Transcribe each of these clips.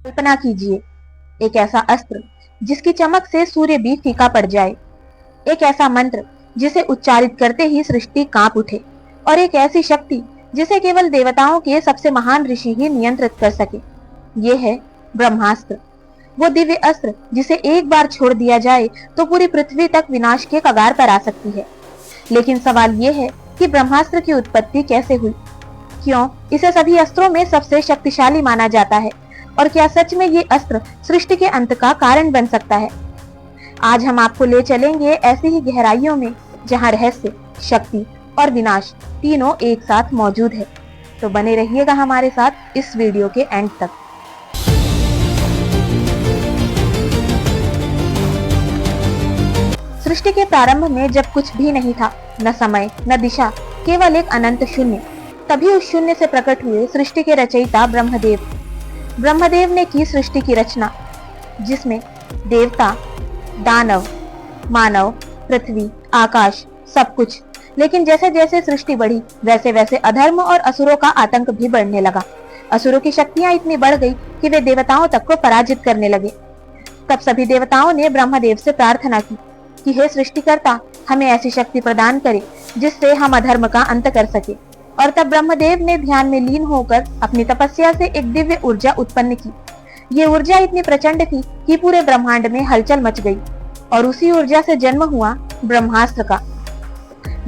कल्पना कीजिए, एक ऐसा अस्त्र जिसकी चमक से सूर्य भी फीका पड़ जाए, एक ऐसा मंत्र जिसे उच्चारित करते ही सृष्टि कांप उठे, और एक ऐसी शक्ति जिसे केवल देवताओं के सबसे महान ऋषि ही नियंत्रित कर सके। ये है ब्रह्मास्त्र, वो दिव्य अस्त्र जिसे एक बार छोड़ दिया जाए तो पूरी पृथ्वी तक विनाश के कगार पर आ सकती है। लेकिन सवाल ये है कि ब्रह्मास्त्र की उत्पत्ति कैसे हुई, क्यों इसे सभी अस्त्रों में सबसे शक्तिशाली माना जाता है, और क्या सच में ये अस्त्र सृष्टि के अंत का कारण बन सकता है। आज हम आपको ले चलेंगे ऐसी ही गहराइयों में जहां रहस्य, शक्ति और विनाश तीनों एक साथ मौजूद है। तो बने रहिएगा हमारे साथ इस वीडियो के एंड तक। सृष्टि के प्रारंभ में जब कुछ भी नहीं था, न समय न दिशा, केवल एक अनंत शून्य, तभी उस शून्य से प्रकट हुए सृष्टि के रचयिता ब्रह्मदेव। ब्रह्मदेव ने की सृष्टि की रचना, जिसमें देवता, दानव, मानव, पृथ्वी, आकाश, सब कुछ। लेकिन जैसे जैसे सृष्टि बढ़ी, वैसे वैसे अधर्म और असुरों का आतंक भी बढ़ने लगा। असुरों की शक्तियां इतनी बढ़ गई कि वे देवताओं तक को पराजित करने लगे। तब सभी देवताओं ने ब्रह्मदेव से प्रार्थना की कि हे सृष्टिकर्ता, हमें ऐसी शक्ति प्रदान करे जिससे हम अधर्म का अंत कर सके। और तब ब्रह्मदेव ने ध्यान में लीन होकर अपनी तपस्या से एक दिव्य ऊर्जा उत्पन्न की। ये ऊर्जा इतनी प्रचंड थी कि पूरे ब्रह्मांड में हलचल मच गई, और उसी ऊर्जा से जन्म हुआ ब्रह्मास्त्र का।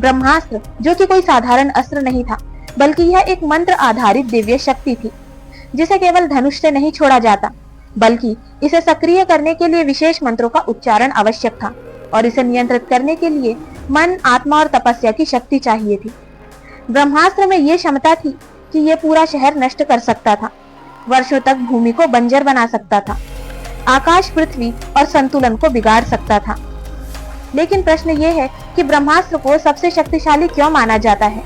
ब्रह्मास्त्र जो कि कोई साधारण अस्त्र नहीं था, बल्कि यह एक मंत्र आधारित दिव्य शक्ति थी, जिसे केवल धनुष से नहीं छोड़ा जाता, बल्कि इसे सक्रिय करने के लिए विशेष मंत्रों का उच्चारण आवश्यक था, और इसे नियंत्रित करने के लिए मन, आत्मा और तपस्या की शक्ति चाहिए थी। ब्रह्मास्त्र में यह क्षमता थी कि यह पूरा शहर नष्ट कर सकता था, वर्षों तक भूमि को बंजर बना सकता था, आकाश, पृथ्वी और संतुलन को बिगाड़ सकता था। लेकिन प्रश्न यह है कि ब्रह्मास्त्र को सबसे शक्तिशाली क्यों माना जाता है?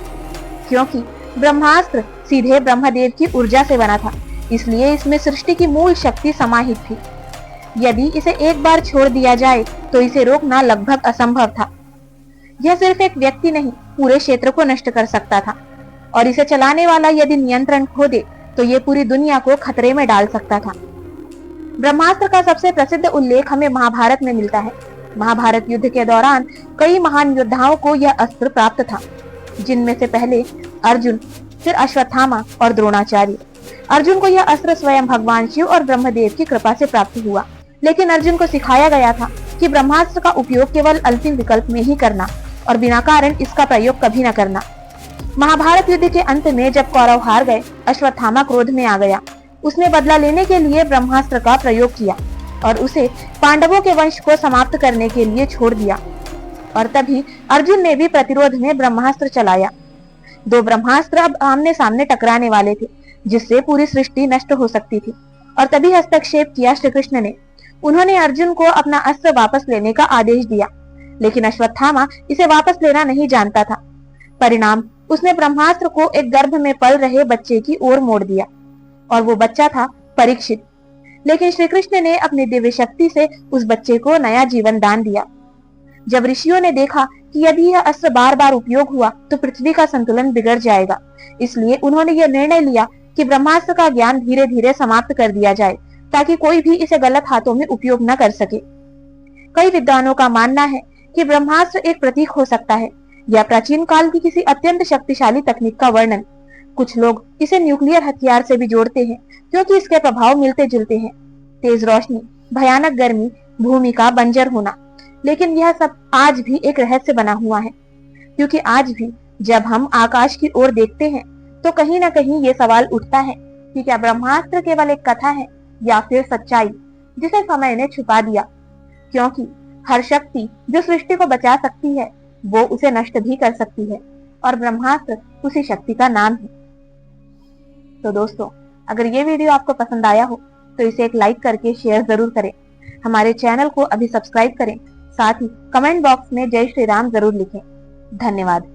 क्योंकि ब्रह्मास्त्र सीधे ब्रह्मदेव की ऊर्जा से बना था, इसलिए इसमें सृष्टि की मूल शक्ति समाहित थी। यदि इसे एक बार छोड़ दिया जाए तो इसे रोकना लगभग असंभव था। यह सिर्फ एक व्यक्ति नहीं, पूरे क्षेत्र को नष्ट कर सकता था, और इसे चलाने वाला यदि नियंत्रण खो दे तो ये पूरी दुनिया को खतरे में डाल सकता था। ब्रह्मास्त्र का सबसे प्रसिद्ध उल्लेख हमें महाभारत में मिलता है। महाभारत युद्ध के दौरान कई महान योद्धाओं को यह अस्त्र प्राप्त था, जिनमें से पहले अर्जुन, फिर अश्वत्थामा और द्रोणाचार्य। अर्जुन को यह अस्त्र स्वयं भगवान शिव और ब्रह्मदेव की कृपा से प्राप्त हुआ, लेकिन अर्जुन को सिखाया गया था कि ब्रह्मास्त्र का उपयोग केवल अंतिम विकल्प में ही करना, और बिना कारण इसका प्रयोग कभी न करना। महाभारत युद्ध के अंत में जब कौरव हार गए, अश्वत्थामा क्रोध में आ गया। उसने बदला लेने के लिए ब्रह्मास्त्र का प्रयोग किया और उसे पांडवों के वंश को समाप्त करने के लिए छोड़ दिया। और तभी अर्जुन ने भी प्रतिरोध में ब्रह्मास्त्र चलाया। दो ब्रह्मास्त्र अब आमने सामने टकराने वाले थे, जिससे पूरी सृष्टि नष्ट हो सकती थी। और तभी हस्तक्षेप किया श्री कृष्ण ने। उन्होंने अर्जुन को अपना अस्त्र वापस लेने का आदेश दिया, लेकिन अश्वत्थामा इसे वापस लेना नहीं जानता था। परिणाम, उसने ब्रह्मास्त्र को एक गर्भ में पल रहे बच्चे की ओर मोड़ दिया, और वो बच्चा था परीक्षित। लेकिन श्री कृष्ण ने अपनी दिव्य शक्ति से उस बच्चे को नया जीवन दान दिया। जब ऋषियों ने देखा कि यदि यह अस्त्र बार बार उपयोग हुआ तो पृथ्वी का संतुलन बिगड़ जाएगा, इसलिए उन्होंने यह निर्णय लिया कि ब्रह्मास्त्र का ज्ञान धीरे धीरे समाप्त कर दिया जाए, ताकि कोई भी इसे गलत हाथों में उपयोग न कर सके। कई विद्वानों का मानना है कि ब्रह्मास्त्र एक प्रतीक हो सकता है, या प्राचीन काल की किसी अत्यंत शक्तिशाली तकनीक का वर्णन। कुछ लोग इसे न्यूक्लियर हथियार से भी जोड़ते हैं, क्योंकि इसके प्रभाव मिलते जुलते हैं। तेज रोशनी, भयानक गर्मी, भूमि का बंजर होना। लेकिन यह सब आज भी एक रहस्य बना हुआ है, क्योंकि आज भी जब हम आकाश की ओर देखते हैं तो कहीं ना कहीं ये सवाल उठता है कि क्या ब्रह्मास्त्र केवल एक कथा है या फिर सच्चाई जिसे समय ने छुपा दिया। क्योंकि हर शक्ति जो सृष्टि को बचा सकती है, वो उसे नष्ट भी कर सकती है, और ब्रह्मास्त्र उसी शक्ति का नाम है। तो दोस्तों, अगर ये वीडियो आपको पसंद आया हो तो इसे एक लाइक करके शेयर जरूर करें। हमारे चैनल को अभी सब्सक्राइब करें, साथ ही कमेंट बॉक्स में जय श्री राम जरूर लिखें। धन्यवाद।